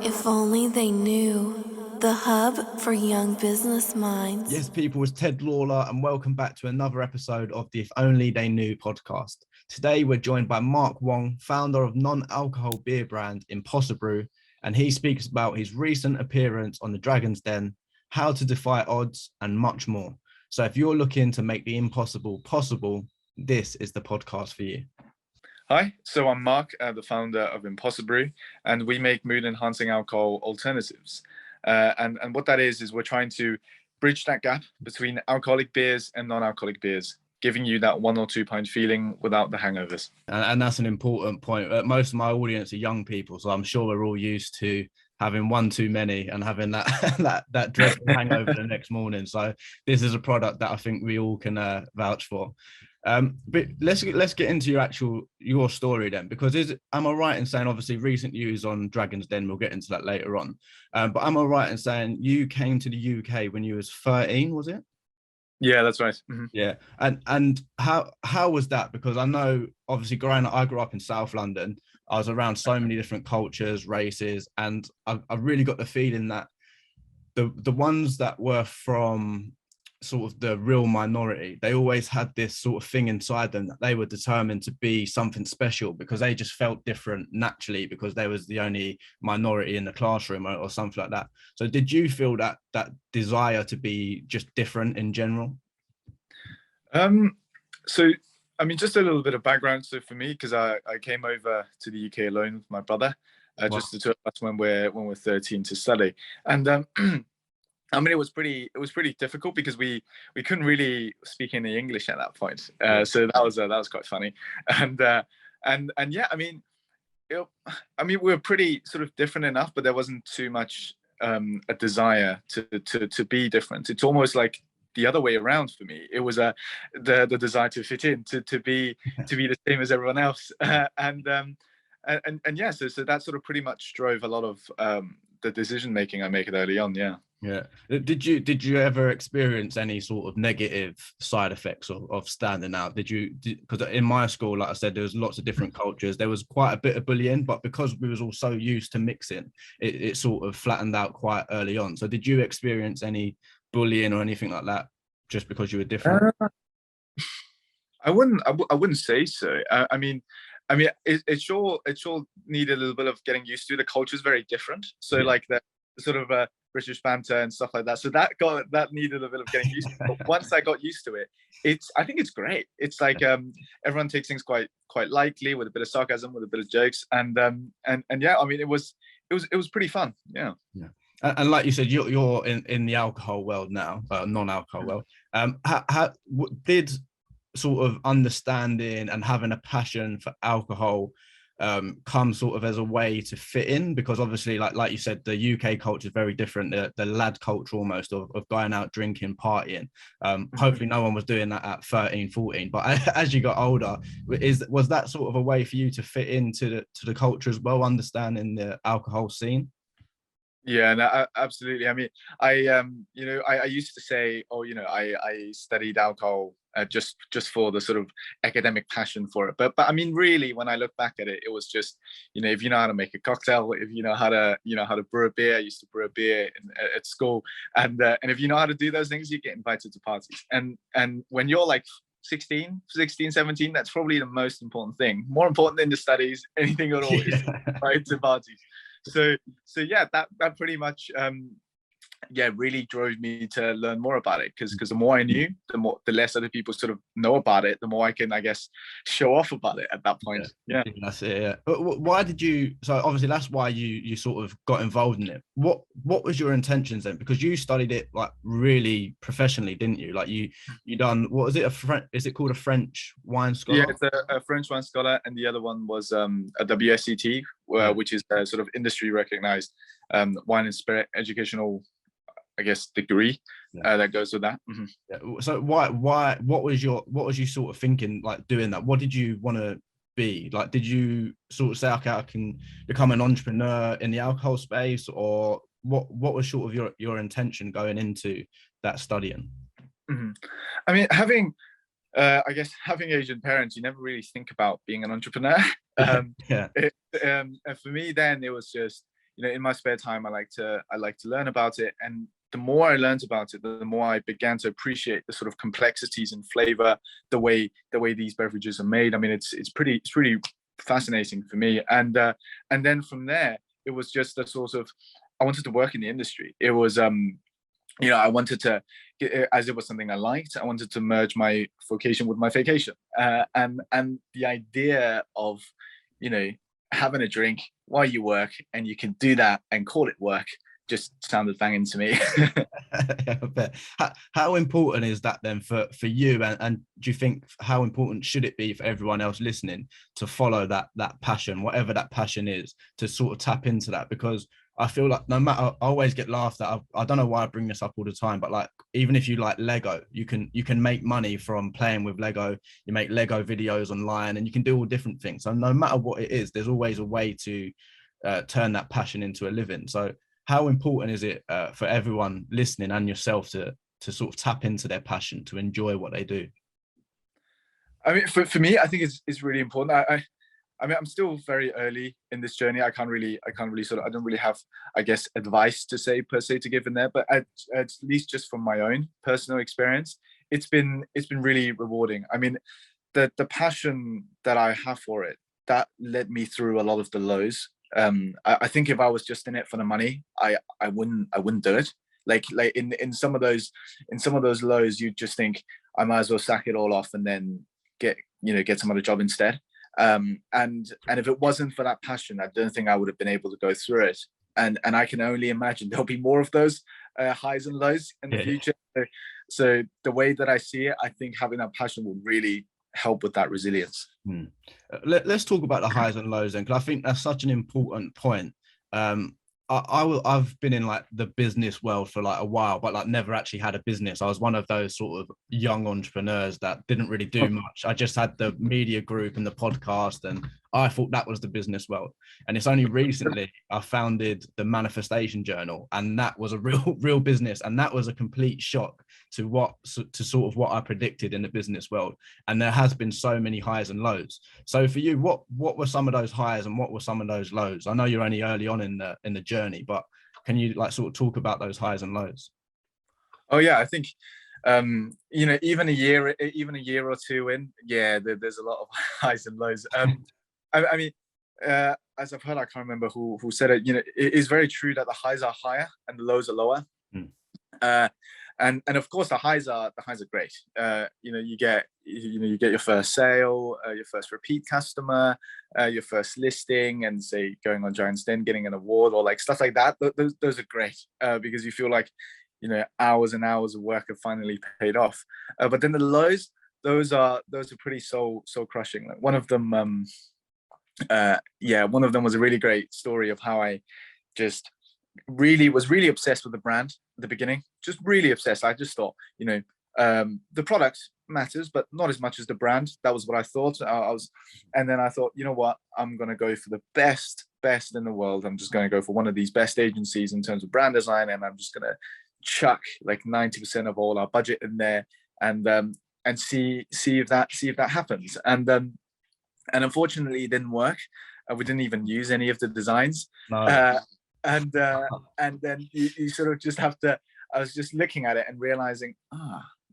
If only they knew. The hub for young business minds. Yes, people, it's Ted Lawlor, and welcome back to another episode of the If Only They Knew podcast. Today, we're joined by Mark Wong, founder of non-alcohol beer brand IMPOSSIBREW, and he speaks about his recent appearance on the Dragon's Den, how to defy odds, and much more. So if you're looking to make the impossible possible, this is the podcast for you. Hi, so I'm Mark, the founder of IMPOSSIBREW, and we make mood-enhancing alcohol alternatives. And what that is we're trying to bridge that gap between alcoholic beers and non-alcoholic beers, giving you that 1 or 2 pint feeling without the hangovers. And that's an important point. Most of my audience are young people, so I'm sure we're all used to having one too many and having that that dreadful hangover the next morning. So this is a product that I think we all can vouch for. But let's get into your story then, because am I right in saying, obviously recent news on Dragon's Den, we'll get into that later on, but am I right in saying you came to the UK when you was 13, was it? Yeah, that's right. Mm-hmm. Yeah, and how was that? Because I know, obviously, I grew up in South London. I was around so many different cultures, races, and I really got the feeling that the ones that were from sort of the real minority, they always had this sort of thing inside them that they were determined to be something special because they just felt different naturally because they was the only minority in the classroom or something like that. So did you feel that desire to be just different in general? So I mean, just a little bit of background. So for me, because I came over to the UK alone with my brother, Wow. just the two of us when we're 13 to study, and I mean, it was pretty difficult because we couldn't really speak any English at that point. So that was quite funny. And yeah, I mean, we were pretty sort of different enough, but there wasn't too much a desire to be different. It's almost like the other way around for me. It was the desire to fit in, to be the same as everyone else. And yeah, so that sort of pretty much drove a lot of the decision making I make it early on. Yeah. Yeah. Did you ever experience any sort of negative side effects of standing out? Because in my school, like I said, there was lots of different cultures. There was quite a bit of bullying, but because we was all so used to mixing, it sort of flattened out quite early on. So did you experience any bullying or anything like that just because you were different? I wouldn't say so. I mean, it sure needed a little bit of getting used to. The culture is very different. So yeah. Like the sort of British banter and stuff like that. So that needed a bit of getting used to. But once I got used to it, I think it's great. It's like everyone takes things quite lightly, with a bit of sarcasm, with a bit of jokes, and yeah, I mean, it was pretty fun. Yeah. Yeah. And like you said, you're in the alcohol world now, non-alcohol world. How did sort of understanding and having a passion for alcohol come sort of as a way to fit in? Because obviously, like you said, the UK culture is very different, the lad culture almost of going out drinking, partying. Hopefully no one was doing that at 13, 14, but as you got older, was that sort of a way for you to fit into the culture as well, understanding the alcohol scene? Yeah, no, absolutely. I mean, I used to say, I studied alcohol just for the sort of academic passion for it. But I mean, really, when I look back at it, it was just, if you know how to make a cocktail, if you know how to brew a beer. I used to brew a beer at school, and if you know how to do those things, you get invited to parties. And when you're like 16, 17, that's probably the most important thing. More important than the studies, anything at all, is invited to parties. So yeah, that pretty much really drove me to learn more about it, because the more I knew, the less other people sort of know about it, the more I can, I guess, show off about it at that point. Yeah. That's it. Yeah. But why did you? So obviously that's why you sort of got involved in it. What was your intentions then? Because you studied it like really professionally, didn't you? Like you done, what was it? Is it called a French wine scholar? Yeah, it's a French wine scholar, and the other one was a WSET, which is a sort of industry recognized wine and spirit educational, I guess, degree that goes with that. Mm-hmm. Yeah. So why what was you sort of thinking, like, doing that? What did you want to be? Like, did you sort of say, okay, I can become an entrepreneur in the alcohol space, or what was sort of your intention going into that studying? Mm-hmm. I mean, having Asian parents, you never really think about being an entrepreneur. Yeah. And for me then, it was just, you know, in my spare time, I like to learn about it. And the more I learned about it, the more I began to appreciate the sort of complexities in flavor, the way these beverages are made. I mean, it's pretty fascinating for me. And then from there, it was just a sort of, I wanted to work in the industry. It was you know, I wanted to, as it was something I liked, I wanted to merge my vocation with my vacation. And the idea of, you know, having a drink while you work and you can do that and call it work just sounded banging to me. How important is that then for you? And do you think, how important should it be for everyone else listening to follow that passion, whatever that passion is, to sort of tap into that? Because I feel like no matter, I always get laughed at. I don't know why I bring this up all the time, but like, even if you like Lego, you can make money from playing with Lego. You make Lego videos online and you can do all different things. So no matter what it is, there's always a way to turn that passion into a living. So how important is it for everyone listening and yourself to sort of tap into their passion, to enjoy what they do? I mean, for me, I think it's really important. I mean, I'm still very early in this journey. I can't really sort of, I don't really have, I guess, advice to say per se to give in there, but at least just from my own personal experience, it's been really rewarding. I mean, the passion that I have for it, that led me through a lot of the lows. I think if I was just in it for the money, I wouldn't do it. Like in some of those lows, you just think I might as well sack it all off and then get some other job instead. And if it wasn't for that passion, I don't think I would have been able to go through it. And I can only imagine there'll be more of those highs and lows in the future. So the way that I see it, I think having that passion will really help with that resilience. Let's talk about the highs and lows then, because I think that's such an important point. I've been in like the business world for like a while, but like never actually had a business. I was one of those sort of young entrepreneurs that didn't really do much. I just had the media group and the podcast, and I thought that was the business world. And it's only recently I founded the Manifestation Journal, and that was a real business, and that was a complete shock to sort of what I predicted in the business world. And there has been so many highs and lows. So for you, what were some of those highs and what were some of those lows? I know you're only early on in the journey, but can you like sort of talk about those highs and lows? Oh yeah, I think you know, even a year or two in, there's a lot of highs and lows. I mean, as I've heard, I can't remember who said it. You know, it is very true that the highs are higher and the lows are lower. And of course the highs are great. You know, you get your first sale, your first repeat customer, your first listing, and say going on Giant's Den, getting an award or like stuff like that. Those are great because you feel like, you know, hours and hours of work have finally paid off. But then the lows, those are pretty soul crushing. Like one of them, one of them was a really great story of how I just was really obsessed with the brand at the beginning. Just really obsessed. I just thought, you know, the product matters, but not as much as the brand. That was what I thought. And then I thought, you know what, I'm going to go for the best in the world. I'm just going to go for one of these best agencies in terms of brand design, and I'm just going to chuck like 90% of all our budget in there, and see if that happens. And unfortunately, it didn't work. We didn't even use any of the designs. No. And then you sort of just have to. I was just looking at it and realizing,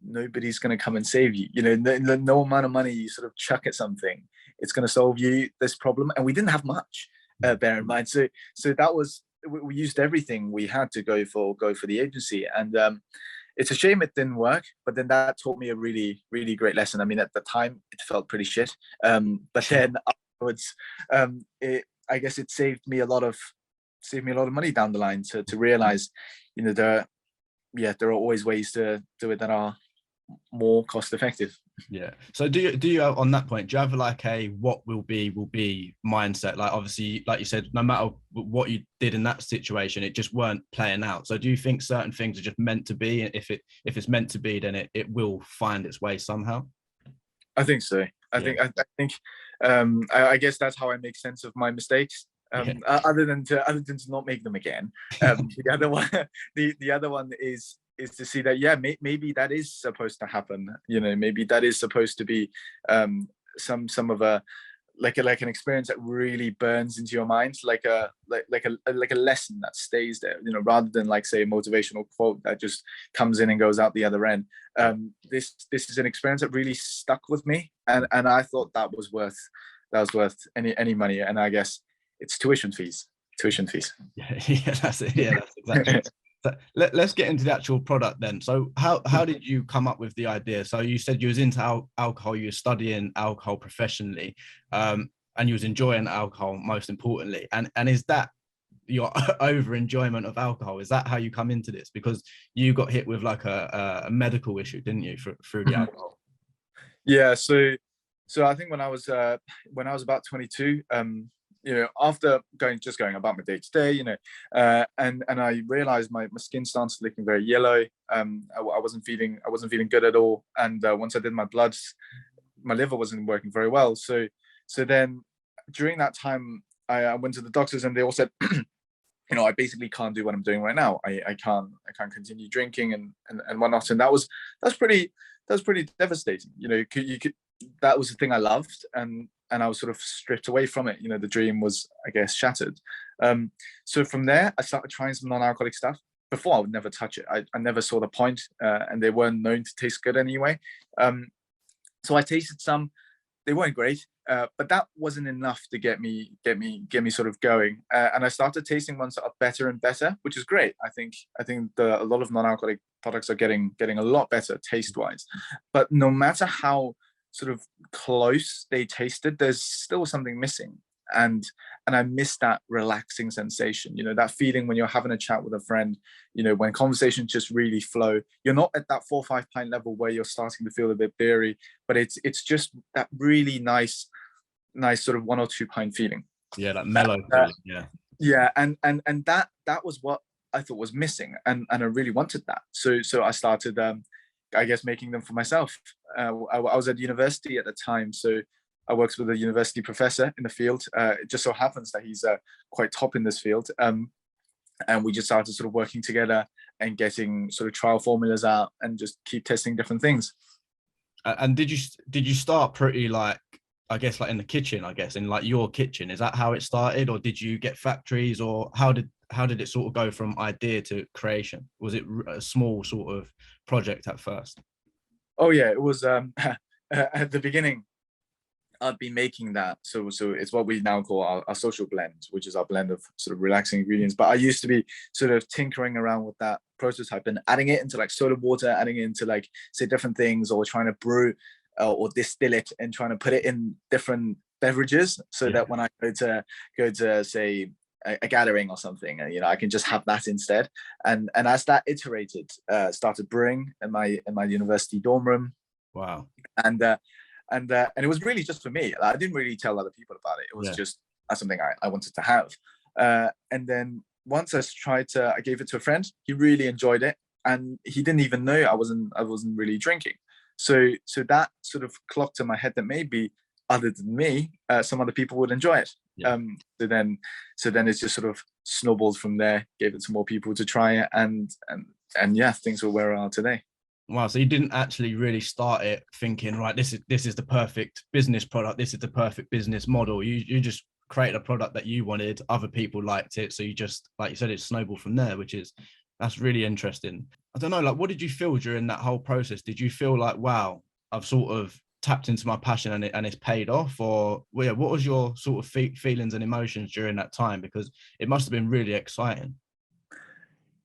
nobody's going to come and save you. You know, no amount of money you sort of chuck at something, it's going to solve you this problem. And we didn't have much, bear in mind. So that was, we used everything we had to go for the agency. And it's a shame it didn't work, but then that taught me a really, really great lesson. I mean, at the time it felt pretty shit. But then afterwards, I guess it saved me a lot of money down the line to realize, you know, there are always ways to do it that are more cost effective. Yeah. So do you on that point, do you have like a what will be mindset? Like obviously, like you said, no matter what you did in that situation, it just weren't playing out. So do you think certain things are just meant to be, and if it's meant to be, then it will find its way somehow? I think so. I think I guess that's how I make sense of my mistakes. Other than to not make them again. The other one is to see that maybe that is supposed to happen. You know, maybe that is supposed to be some of a like an experience that really burns into your mind, like a lesson that stays there, you know, rather than like say a motivational quote that just comes in and goes out the other end. This is an experience that really stuck with me, and I thought that was worth any money. And I guess it's tuition fees. Yeah, that's it. Yeah, that's exactly it. So let's get into the actual product then. So how did you come up with the idea? So you said you was into alcohol, you were studying alcohol professionally, and you was enjoying alcohol most importantly. And is that your over enjoyment of alcohol? Is that how you come into this? Because you got hit with like a medical issue, didn't you, through the alcohol? Yeah. So I think when I was about 22, you know, after going about my day to day, you know, and I realized my skin started looking very yellow. I wasn't feeling good at all. And once I did my bloods, my liver wasn't working very well. So then during that time, I went to the doctors, and they all said, you know, I basically can't do what I'm doing right now. I can't continue drinking and whatnot. And that's pretty devastating. You know, that was the thing I loved, and I was sort of stripped away from it. You know, the dream was, I guess, shattered. So from there, I started trying some non-alcoholic stuff. Before, I would never touch it. I never saw the point, and they weren't known to taste good anyway. So I tasted some. They weren't great, but that wasn't enough to get me sort of going. And I started tasting ones that are better and better, which is great. I think a lot of non-alcoholic products are getting a lot better taste-wise. But no matter how sort of close they tasted, there's still something missing. And I miss that relaxing sensation, you know, that feeling when you're having a chat with a friend, you know, when conversations just really flow. You're not at that 4 or 5 pint level where you're starting to feel a bit beery, but it's just that really nice sort of 1 or 2 pint feeling. Yeah, that mellow feeling. Yeah, and that was what I thought was missing, and I really wanted that. So I started I guess making them for myself. I was at university at the time, so I worked with a university professor in the field. It just so happens that he's quite top in this field. And we just started sort of working together and getting sort of trial formulas out and just keep testing different things. And did you start pretty like, I guess, like in the kitchen, I guess, in like your kitchen? Is that how it started, or did you get factories, or how did it sort of go from idea to creation? Was it a small sort of project at first? Oh yeah, it was at the beginning. I'd be making that, so it's what we now call our social blend, which is our blend of sort of relaxing ingredients. But I used to be sort of tinkering around with that prototype and adding it into like soda water, adding it into like say different things, or trying to brew or distill it and trying to put it in different beverages, so that when I go to say a gathering or something, you know, I can just have that instead. And as that iterated, started brewing in my university dorm room. Wow. And it was really just for me. I didn't really tell other people about it. It was just something I wanted to have. And then once I gave it to a friend. He really enjoyed it, and he didn't even know I wasn't really drinking. So that sort of clocked in my head that maybe other than me, some other people would enjoy it. Yeah. So then it's just sort of snowballed from there. Gave it to more people to try it, and yeah, things are where we are today. Wow, so you didn't actually really start it thinking, right, this is the perfect business product, this is the perfect business model. You just created a product that you wanted, other people liked it, so you just, like you said, it snowballed from there, that's really interesting. I don't know, like, what did you feel during that whole process? Did you feel like, wow, I've sort of tapped into my passion and it's paid off? Or yeah, what was your sort of feelings and emotions during that time? Because it must have been really exciting.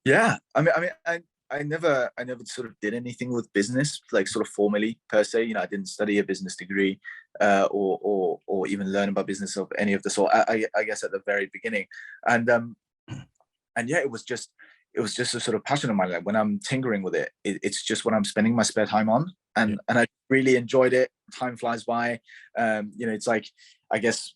Yeah, I never sort of did anything with business, like sort of formally per se. You know, I didn't study a business degree or even learn about business of any of the sort. I guess at the very beginning, and yeah, it was just a sort of passion of mine. Like when I'm tinkering with it, it's just what I'm spending my spare time on, and I really enjoyed it. Time flies by. You know, it's like, I guess,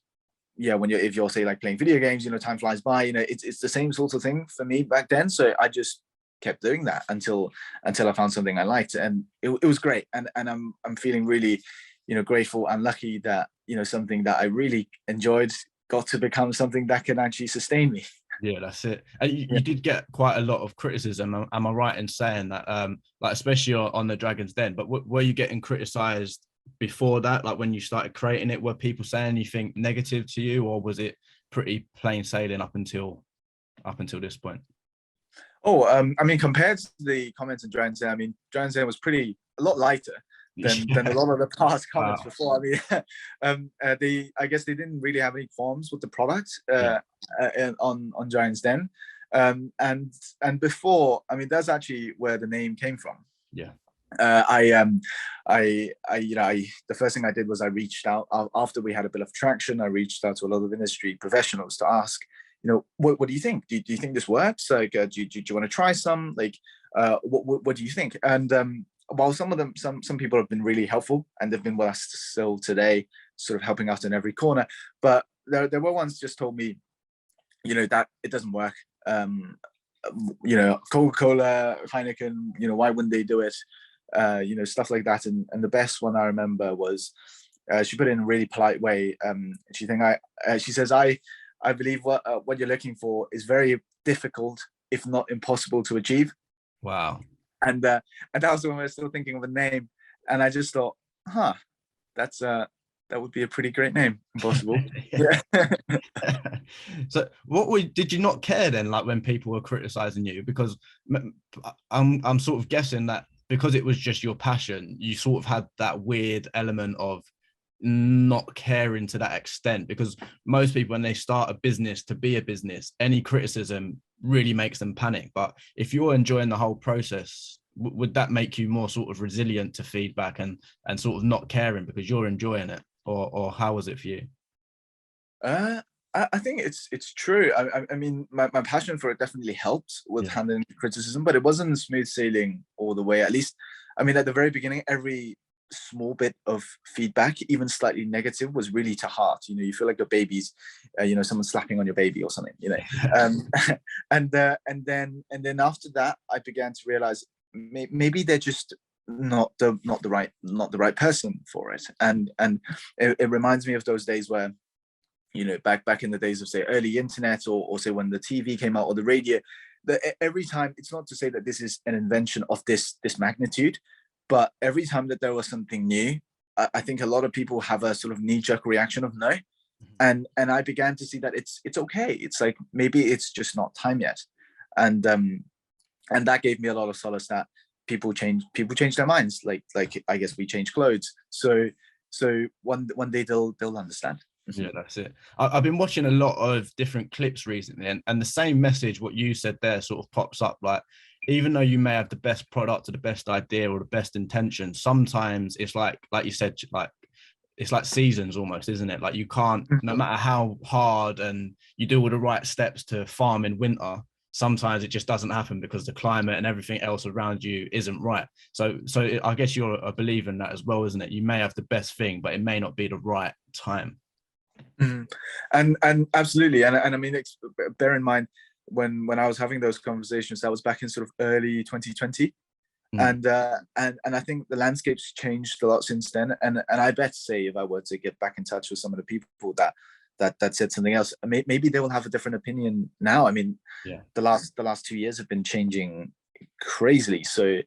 yeah, if you're say like playing video games, you know, time flies by. You know, it's the same sort of thing for me back then. So I just kept doing that until I found something I liked, and it was great. And I'm feeling really, you know, grateful and lucky that, you know, something that I really enjoyed got to become something that can actually sustain me. Yeah, that's it. And you did get quite a lot of criticism. Am I right in saying that? Like especially on the Dragon's Den, but were you getting criticized before that, like when you started creating it? Were people saying anything negative to you, or was it pretty plain sailing up until this point? Oh, I mean, compared to the comments in Giant Zen, I mean, Giant Zen was a lot lighter than a lot of the past comments before. I mean, I guess they didn't really have any qualms with the product on Giant's Den, and before, I mean, that's actually where the name came from. Yeah. The first thing I did was I reached out after we had a bit of traction. I reached out to a lot of industry professionals to ask, what do you think? Do you think this works? Like, do you want to try some? Like, what do you think? And while some people have been really helpful and they've been with us still today, sort of helping us in every corner, but there were ones just told me, that it doesn't work. Coca-Cola, Heineken, why wouldn't they do it? Stuff like that. And the best one I remember was, she put it in a really polite way. She says, I believe what you're looking for is very difficult, if not impossible, to achieve. Wow. And that was when we were still thinking of a name, and I just thought, that would be a pretty great name, Impossible. Yeah. So did you not care then, like when people were criticizing you? Because I'm sort of guessing that because it was just your passion, you sort of had that weird element of not caring to that extent, because most people, when they start a business to be a business, any criticism really makes them panic. But if you're enjoying the whole process, would that make you more sort of resilient to feedback and sort of not caring because you're enjoying it? Or how was it for you? I think it's true. I mean, my passion for it definitely helped with handling criticism, but it wasn't smooth sailing all the way. At least, I mean, at the very beginning, every small bit of feedback, even slightly negative, was really to heart. You feel like your baby's, someone slapping on your baby or something. And then after that, I began to realize maybe they're just not the right person for it. And it reminds me of those days where, back in the days of, say, early internet, or say when the TV came out, or the radio, every time, it's not to say that this is an invention of this magnitude, but every time that there was something new, I think a lot of people have a sort of knee-jerk reaction of no. And I began to see that it's okay. It's like, maybe it's just not time yet. And that gave me a lot of solace that people change their minds. Like I guess we change clothes. So one day they'll understand. Yeah, that's it. I've been watching a lot of different clips recently, and the same message, what you said there, sort of pops up. Like, even though you may have the best product or the best idea or the best intention, sometimes it's like you said, like it's like seasons almost, isn't it? Like, you can't, no matter how hard and you do all the right steps to farm in winter, sometimes it just doesn't happen because the climate and everything else around you isn't right. So I guess you're a believer in that as well, isn't it? You may have the best thing, but it may not be the right time. And absolutely, and I mean, bear in mind, when I was having those conversations, that was back in sort of early 2020, and I think the landscape's changed a lot since then. And I bet, say, if I were to get back in touch with some of the people that said something else, maybe they will have a different opinion now. I mean, the last 2 years have been changing crazily. So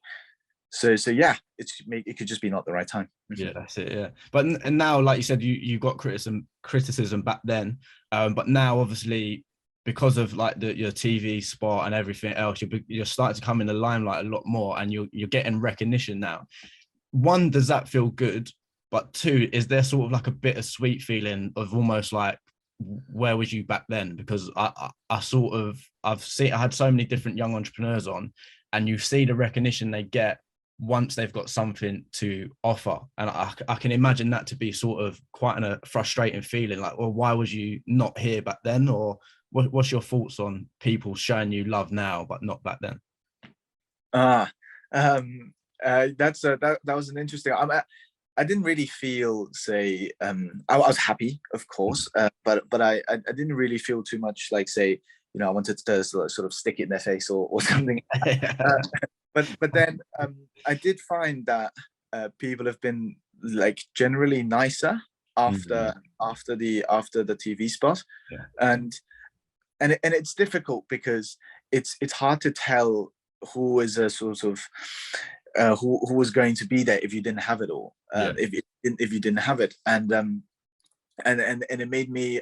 yeah, it could just be not the right time. Yeah, that's it. Yeah, but and now, like you said, you got criticism back then, but now obviously, because of like your TV spot and everything else, you're starting to come in the limelight a lot more, and you're getting recognition now. One, does that feel good? But two, is there sort of like a bittersweet feeling of almost like, where was you back then? Because I had so many different young entrepreneurs on, and you see the recognition they get once they've got something to offer. And I can imagine that to be sort of quite a frustrating feeling, like, well, why was you not here back then? Or what's your thoughts on people showing you love now, but not back then? That was an interesting, I didn't really feel, say, I was happy, of course, but I didn't really feel too much like, say, I wanted to sort of stick it in their face or something. But then I did find that people have been like generally nicer after the TV spot, and it's difficult because it's hard to tell who is a sort of who was going to be there if you didn't have it all. If if you didn't have it. And it made me,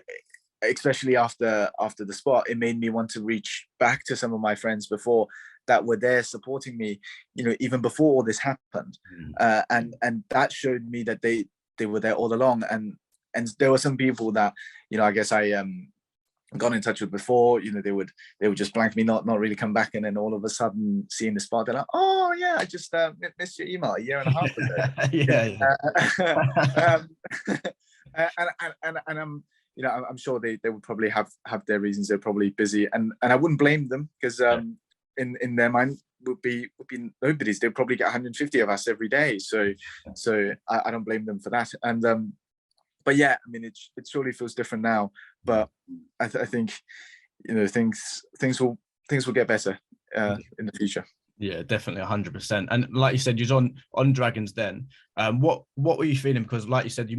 especially after the spot, it made me want to reach back to some of my friends before that were there supporting me, even before all this happened. And that showed me that they were there all along. And there were some people that, I guess I got in touch with before, they would just blank me, not really come back, and then all of a sudden seeing the spot, they're like, oh yeah, I just missed your email a year and a half ago. And I'm sure they would probably have their reasons. They're probably busy, and I wouldn't blame them, because in their mind would be nobody's. They'd probably get 150 of us every day, so I don't blame them for that. And but yeah, I mean, it surely feels different now, but I think things will get better in the future. Yeah, definitely 100%. And like you said, you're on Dragon's Den. What were you feeling? Because like you said, you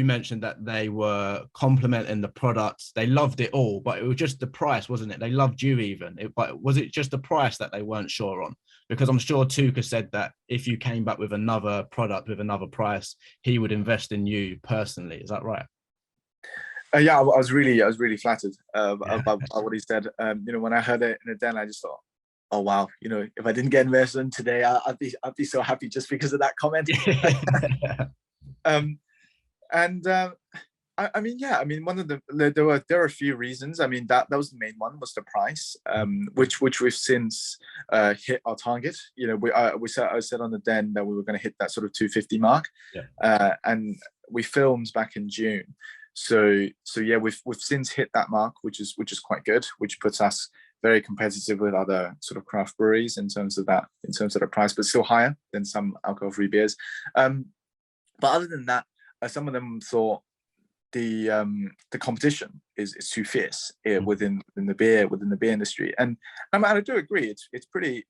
mentioned that they were complimenting the products. They loved it all, but it was just the price, wasn't it? They loved you even. But was it just the price that they weren't sure on? Because I'm sure Tuka said that if you came back with another product with another price, he would invest in you personally. Is that right? Yeah, I was really flattered about what he said. When I heard it in the den, I just thought, oh wow, if I didn't get invested in today, I'd be so happy just because of that comment. I mean, one of there are a few reasons. I mean, that was the main one, was the price, which we've since hit our target. I said on the den that we were going to hit that sort of 250 mark, and we filmed back in June. So yeah, we've since hit that mark, which is quite good, which puts us very competitive with other sort of craft breweries in terms of the price, but still higher than some alcohol-free beers. But other than that, some of them thought the competition is too fierce within the beer industry, and I do agree. It's pretty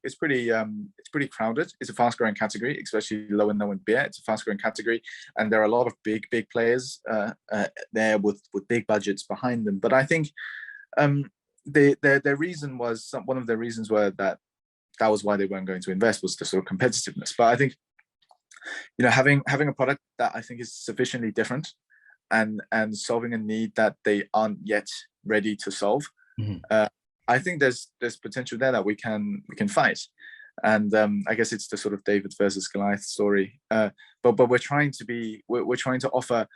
crowded. It's a fast growing category, especially low and beer. It's a fast growing category, and there are a lot of big players there with big budgets behind them. But I think their reason was, one of their reasons were that was why they weren't going to invest, was the sort of competitiveness. But I think having a product that I think is sufficiently different and solving a need that they aren't yet ready to solve, I think there's potential there that we can fight. And I guess it's the sort of David versus Goliath story. But we're trying to offer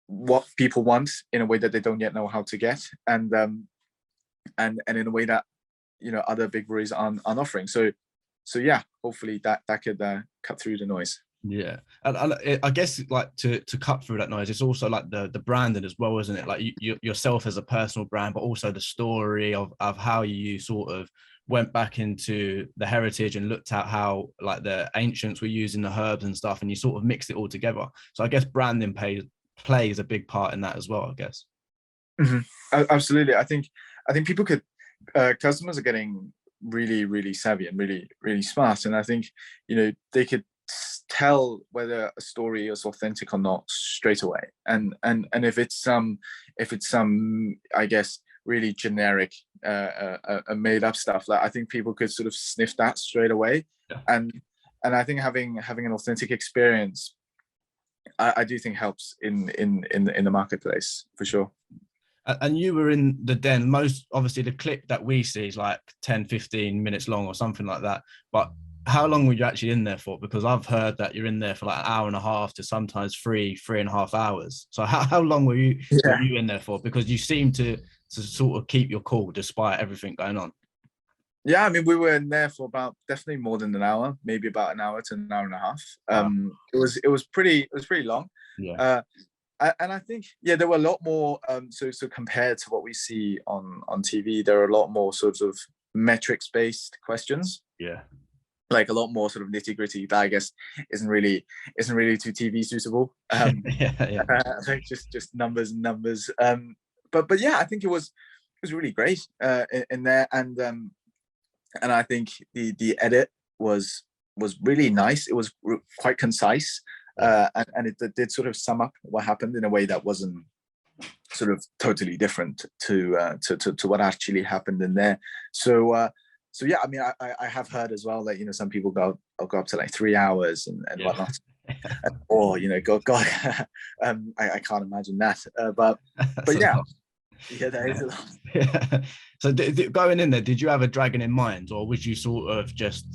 what people want in a way that they don't yet know how to get, and in a way that other big breweries aren't offering. So yeah, hopefully that could cut through the noise. Yeah, and I guess like to cut through that noise, it's also like the branding as well, isn't it? Like you yourself as a personal brand, but also the story of how you sort of went back into the heritage and looked at how like the ancients were using the herbs and stuff, and you sort of mixed it all together. So I guess branding plays a big part in that as well, I guess. Absolutely. I think people could customers are getting really savvy and really smart, and I think they could tell whether a story is authentic or not straight away, and if it's some I guess really generic made up stuff, that I think people could sort of sniff that straight away. And I think having an authentic experience, I do think helps in the marketplace for sure. And you were in the den. Most obviously the clip that we see is like 10-15 minutes long or something like that, but how long were you actually in there for? Because I've heard that you're in there for like an hour and a half to sometimes 3.5 hours. So how long were you in there for? Because you seem to sort of keep your cool despite everything going on. Yeah, I mean, we were in there for about definitely more than an hour, maybe about an hour to an hour and a half. It was pretty long. Yeah. And I think there were a lot more. So compared to what we see on TV, there are a lot more sort of metrics based questions. Yeah. Like a lot more sort of nitty gritty that I guess isn't really too TV suitable. Like just numbers and numbers. But yeah, I think it was really great in there, and I think the edit was really nice. It was quite concise, and it did sort of sum up what happened in a way that wasn't sort of totally different to what actually happened in there. So yeah, I mean, I have heard as well that some people go up to like 3 hours and whatnot. Or God, I can't imagine that. But That's a yeah, lot. yeah, that is a lot. Yeah. So going in there, did you have a dragon in mind, or was you sort of just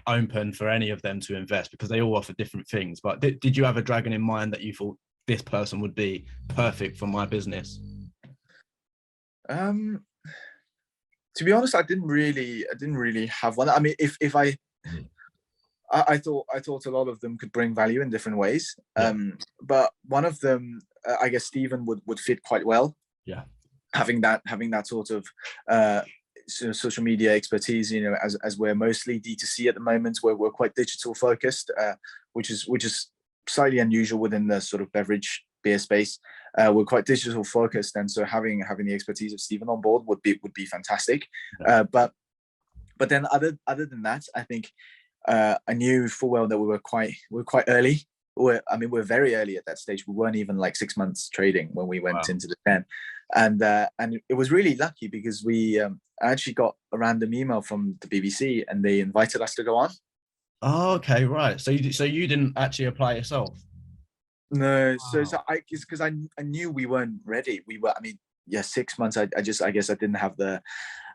open for any of them to invest, because they all offer different things? But did you have a dragon in mind that you thought this person would be perfect for my business? To be honest, I didn't really have one. I mean, if I thought a lot of them could bring value in different ways. Yeah. But one of them, I guess Stephen would fit quite well. Yeah. Having that sort of social media expertise, as we're mostly D2C at the moment, where we're quite digital focused, which is slightly unusual within the sort of beer space. We're quite digital focused, and so having the expertise of Stephen on board would be fantastic. Yeah. But then other than that, I think I knew full well that we were quite early. We're very early at that stage. We weren't even like 6 months trading when we went into the 10, and it was really lucky because we actually got a random email from the BBC and they invited us to go on. Oh, okay, right. So you didn't actually apply yourself? No, Wow. so because I knew we weren't ready. We were. I mean, yeah, 6 months. I guess I didn't have the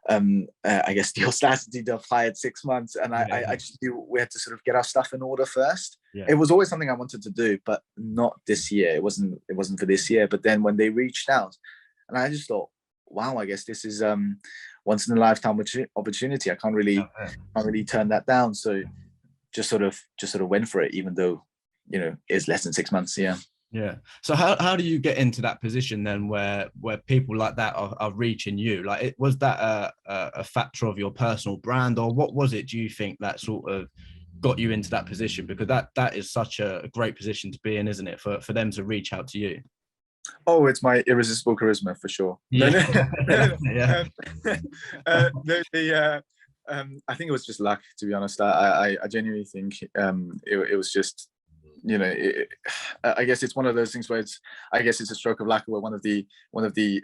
I guess the audacity to apply at 6 months, and I just knew we had to sort of get our stuff in order first. Yeah. It was always something I wanted to do, but not this year. It wasn't for this year. But then when they reached out, and I just thought, wow, I guess this is once in a lifetime opportunity. I can't really turn that down. So just sort of went for it, even though it's less than 6 months. Yeah. Yeah. So how do you get into that position then, where people like that are reaching you? Like, was that a factor of your personal brand, or what was it, do you think, that sort of got you into that position? Because that is such a great position to be in, isn't it, for them to reach out to you? Oh, it's my irresistible charisma for sure. Yeah. Yeah. I think it was just luck, to be honest. I genuinely think it was just, I guess it's one of those things where I guess it's a stroke of luck, where one of the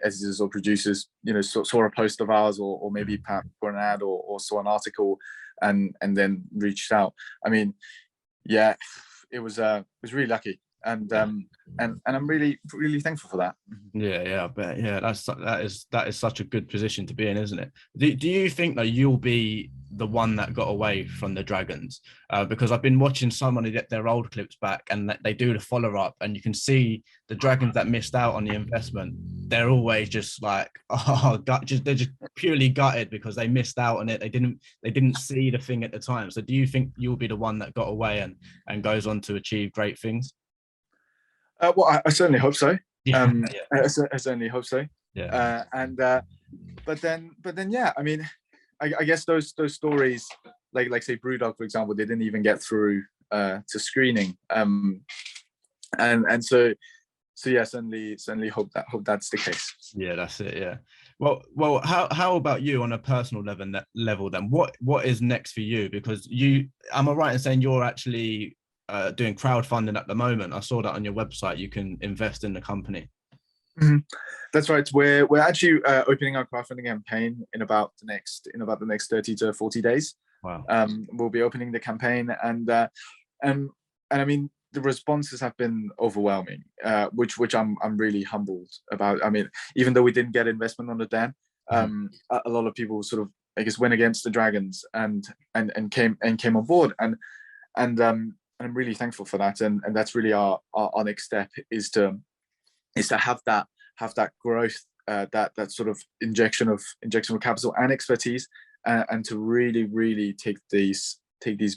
editors or producers, saw a post of ours, or maybe perhaps for an ad, or saw an article, and then reached out. I mean, yeah, it was really lucky, and I'm really thankful for that. Yeah, I bet. Yeah, that is such a good position to be in, isn't it? Do you think that you'll be the one that got away from the Dragons? Because I've been watching somebody get their old clips back, and they do the follow up, and you can see the Dragons that missed out on the investment. They're always just like, they're just purely gutted because they missed out on it. They didn't see the thing at the time. So do you think you'll be the one that got away and goes on to achieve great things? Well, I certainly hope so. Yeah. I certainly hope so. Yeah. But then, yeah. I mean, I guess those stories, like say Brewdog, for example, they didn't even get through to screening. And so yeah, certainly hope that's the case. Yeah, that's it. Yeah. Well, how about you on a personal level then? What is next for you? Because am I right in saying you're actually doing crowdfunding at the moment? I saw that on your website. You can invest in the company. Mm-hmm. That's right. We're actually opening our crowdfunding campaign in about the next 30 to 40 days. Wow. We'll be opening the campaign, and I mean, the responses have been overwhelming, which I'm really humbled about. I mean, even though we didn't get investment on the den, a lot of people sort of, I guess, went against the Dragons and came on board, and I'm really thankful for that. And that's really our next step, is to have that growth, that sort of injection of capital and expertise, and to really take these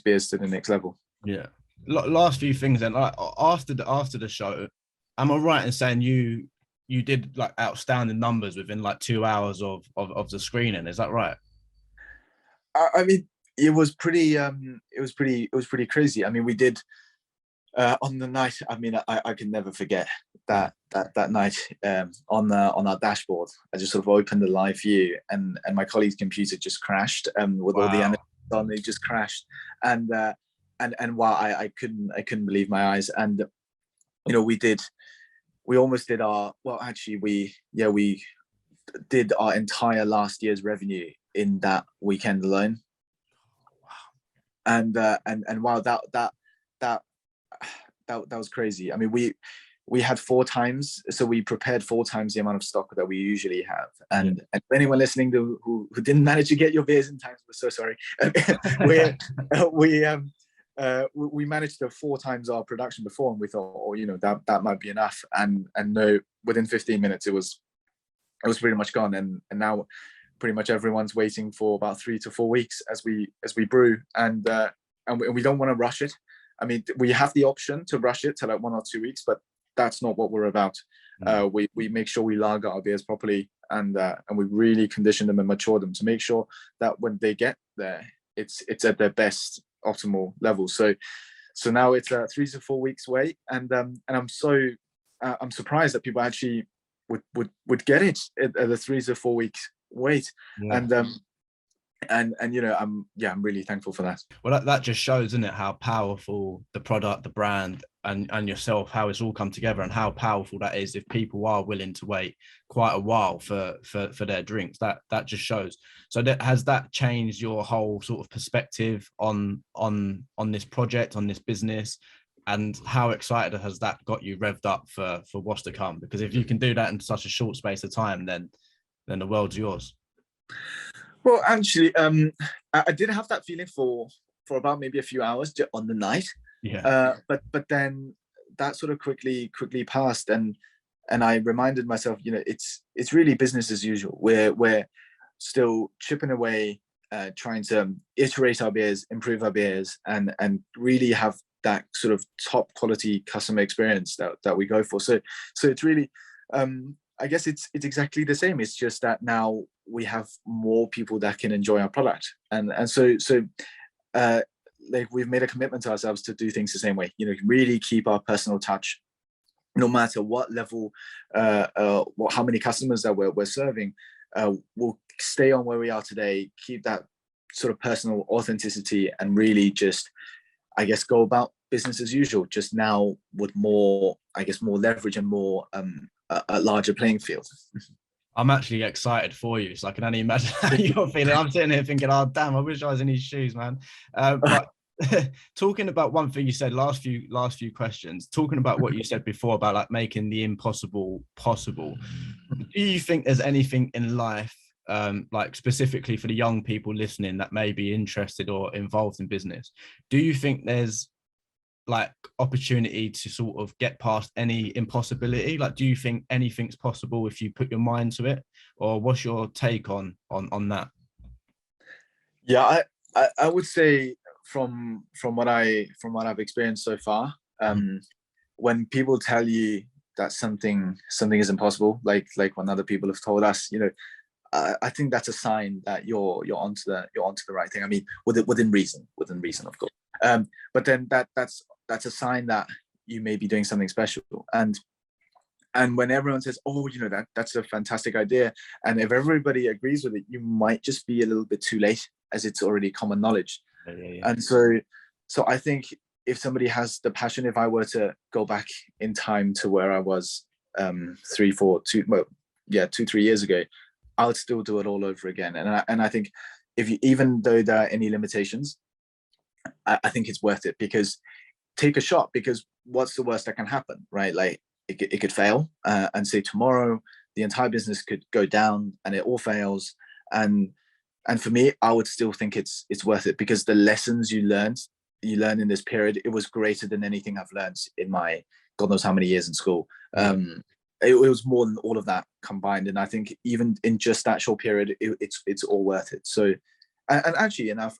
beers to the next level. Yeah. Last few things then. After the show, am I right in saying you did like outstanding numbers within like 2 hours of the screening? Is that right? I mean, it was pretty crazy. I mean, we did on the night. I mean, I can never forget that night on our dashboard. I just sort of opened the live view, and my colleague's computer just crashed with all the energy on. It just crashed, and wow, I couldn't believe my eyes. And we almost did our, well, actually we did our entire last year's revenue in that weekend alone. And wow, that that was crazy. I mean, we had 4 times, so we prepared 4 times the amount of stock that we usually have. And for anyone listening who didn't manage to get your beers in time, we're so sorry. We managed to 4 times our production before, and we thought, oh, you know, that might be enough. And no, within 15 minutes, it was pretty much gone. And now pretty much everyone's waiting for about 3 to 4 weeks as we brew, and we don't want to rush it. I mean, we have the option to rush it to like 1 or 2 weeks, but that's not what we're about. We make sure we lager our beers properly, and we really condition them and mature them to make sure that when they get there, it's at their best optimal level. So now it's a 3 to 4 weeks wait, and I'm surprised that people actually would get it at the 3 to 4 weeks wait. And you know, I'm really thankful for that. Well, that just shows, isn't it, how powerful the product, the brand, and yourself, how it's all come together, and how powerful that is if people are willing to wait quite a while for their drinks. That just shows. So has that changed your whole sort of perspective on this project, on this business, and how excited has that got you revved up for what's to come? Because if you can do that in such a short space of time, then the world's yours. Well, actually, I did have that feeling for about maybe a few hours on the night. But then that sort of quickly passed, and I reminded myself, you know, it's really business as usual. We're still chipping away, trying to iterate our beers, improve our beers, and really have that sort of top quality customer experience that we go for. So it's really, I guess it's exactly the same. It's just that now we have more people that can enjoy our product, and so like we've made a commitment to ourselves to do things the same way. You know, really keep our personal touch, no matter what level, how many customers that we're serving. We'll stay on where we are today, keep that sort of personal authenticity, and really just, I guess, go about business as usual, just now with more, I guess, more leverage and more a larger playing field. I'm actually excited for you, so I can only imagine how you're feeling. I'm sitting here thinking, oh damn, I wish I was in his shoes, man. But talking about one thing you said, last few questions, talking about what you said before about like making the impossible possible. Do you think there's anything in life, like specifically for the young people listening that may be interested or involved in business, do you think there's like opportunity to sort of get past any impossibility? Like, do you think anything's possible if you put your mind to it, or what's your take on that? Yeah, I would say from what I've experienced so far, when people tell you that something is impossible, like when other people have told us, you know, I think that's a sign that you're onto the right thing. I mean, within reason, of course. But then that's a sign that you may be doing something special. And when everyone says, oh, you know, that's a fantastic idea, and if everybody agrees with it, you might just be a little bit too late, as it's already common knowledge. And so I think if somebody has the passion, if I were to go back in time to where I was 2-3 years ago, I would still do it all over again. And I think even though there are any limitations, I think it's worth it, because take a shot, because what's the worst that can happen, right? Like it could fail, and say tomorrow the entire business could go down and it all fails. And for me, I would still think it's worth it, because the lessons you learn in this period, it was greater than anything I've learned in my God knows how many years in school. It was more than all of that combined, and I think even in just that short period, it's all worth it. So, and actually enough,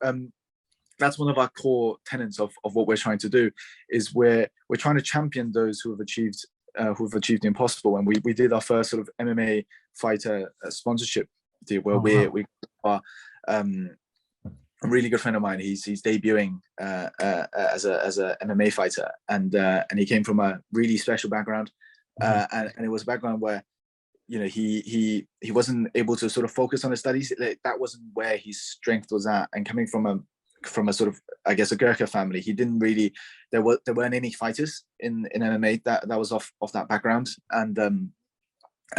that's one of our core tenets of what we're trying to do, is we're trying to champion those who have achieved the impossible. And we did our first sort of MMA fighter sponsorship deal, where we are a really good friend of mine. He's debuting as a MMA fighter, and he came from a really special background, and it was a background where, you know, he wasn't able to sort of focus on his studies. That wasn't where his strength was at. And coming from a sort of, I guess, a Gurkha family, he didn't really, there weren't any fighters in MMA that was off that background, and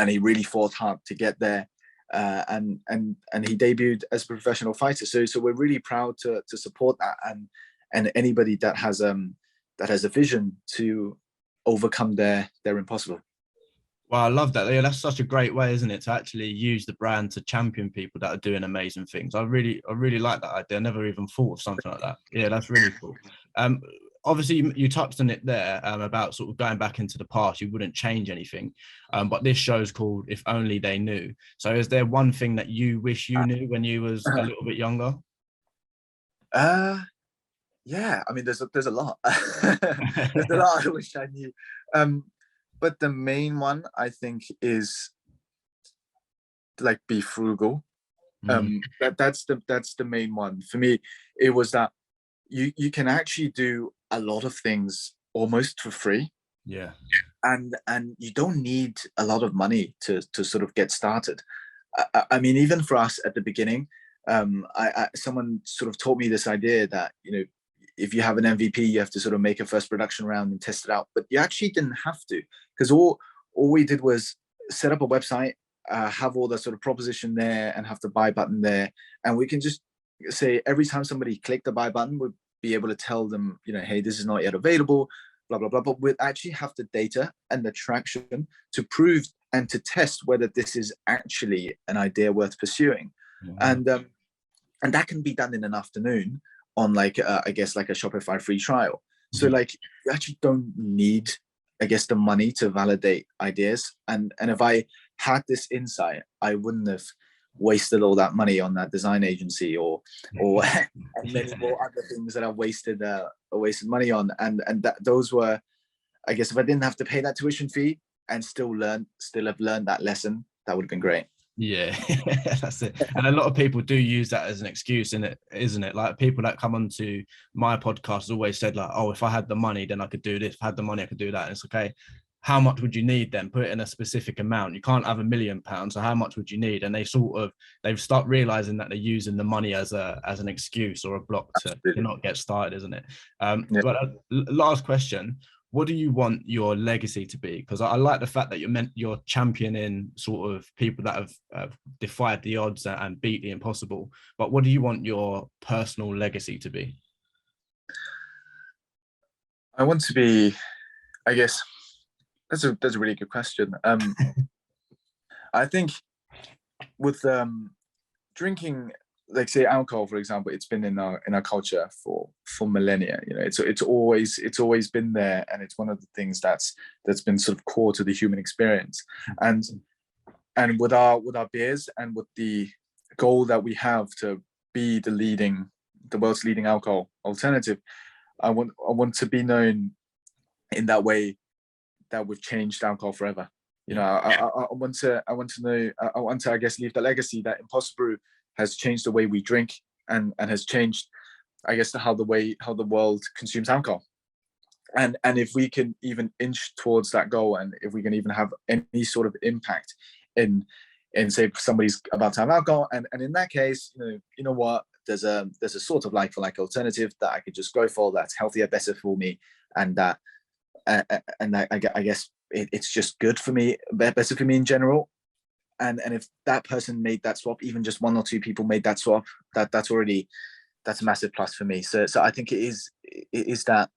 he really fought hard to get there, and he debuted as a professional fighter. So we're really proud to support that, and anybody that has has a vision to overcome their impossible. Well, I love that. Yeah, that's such a great way, isn't it, to actually use the brand to champion people that are doing amazing things. I really like that idea. I never even thought of something like that. Yeah, that's really cool. Obviously, you touched on it there about sort of going back into the past. You wouldn't change anything, but this show's called "If Only They Knew." So, is there one thing that you wish you knew when you was a little bit younger? Yeah, I mean, there's a lot. There's a lot I wish I knew. But the main one, I think, is like be frugal. That's the main one for me. It was that you can actually do a lot of things almost for free. Yeah. And you don't need a lot of money to sort of get started. I mean, even for us at the beginning, someone sort of taught me this idea that, you know, if you have an MVP, you have to sort of make a first production round and test it out. But you actually didn't have to, because all we did was set up a website, have all the sort of proposition there, and have the buy button there. And we can just say every time somebody clicked the buy button, we'd be able to tell them, you know, hey, this is not yet available, blah, blah, blah. But we'd actually have the data and the traction to prove and to test whether this is actually an idea worth pursuing. And that can be done in an afternoon on like I guess like a Shopify free trial. So like you actually don't need, I guess, the money to validate ideas. And if I had this insight, I wouldn't have wasted all that money on that design agency or many more other things that I wasted money on. And that those were, I guess, if I didn't have to pay that tuition fee and still have learned that lesson, that would have been great. Yeah, that's it. And a lot of people do use that as an excuse, isn't it? Like people that come onto my podcast always said like, oh, if I had the money, then I could do this. If I had the money, I could do that. And it's okay. How much would you need then? Put it in a specific amount. You can't have £1 million. So how much would you need? And they've start realizing that they're using the money as an excuse or a block to not get started, isn't it? But last question. What do you want your legacy to be? Because I like the fact that you're championing sort of people that have defied the odds and beat the impossible. But what do you want your personal legacy to be? I want to be, I guess, that's a really good question. I think with drinking, like say alcohol, for example, it's been in our culture for millennia. You know, it's always been there, and it's one of the things that's been sort of core to the human experience. And with our beers and with the goal that we have to be the world's leading alcohol alternative, I want to be known in that way, that we've changed alcohol forever. You know, I want to I guess leave the legacy that IMPOSSIBREW has changed the way we drink and has changed, I guess, how the world consumes alcohol. And if we can even inch towards that goal, and if we can even have any sort of impact in say somebody's about to have alcohol, and in that case, you know what, there's a sort of like for like alternative that I could just go for, that's healthier, better for me, and that I guess it's just good for me, better for me in general. And if that person made that swap, even just one or two people made that swap, that's a massive plus for me. So I think it is that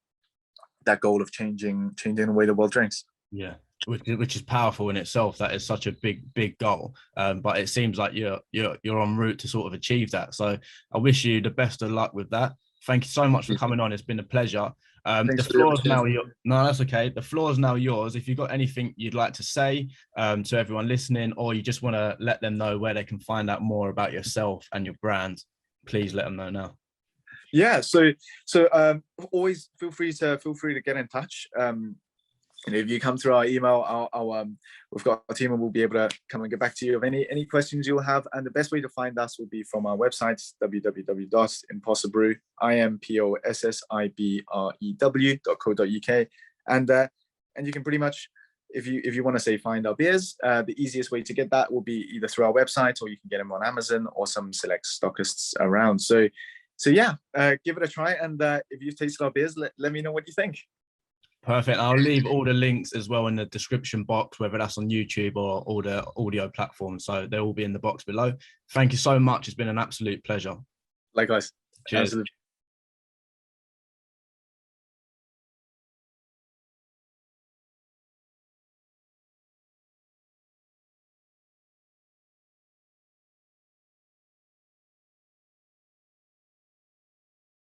goal of changing the way the world drinks. Yeah, which is powerful in itself. That is such a big goal. But it seems like you're en route to sort of achieve that. So I wish you the best of luck with that. Thank you so much for coming on. It's been a pleasure. The floor is now yours. No, that's okay. The floor is now yours. If you've got anything you'd like to say to everyone listening, or you just want to let them know where they can find out more about yourself and your brand, please let them know now. Yeah. So always feel free to get in touch. And if you come through our email, we've got a team and we'll be able to come and get back to you of any questions you'll have. And the best way to find us will be from our website, www.impossibrew, impossibrew.co.uk. And you can pretty much, if you want to say find our beers, the easiest way to get that will be either through our website, or you can get them on Amazon or some select stockists around. So yeah, give it a try. And if you've tasted our beers, let me know what you think. Perfect. I'll leave all the links as well in the description box, whether that's on YouTube or all the audio platforms. So they'll all be in the box below. Thank you so much. It's been an absolute pleasure. Likewise. Cheers. Absolutely.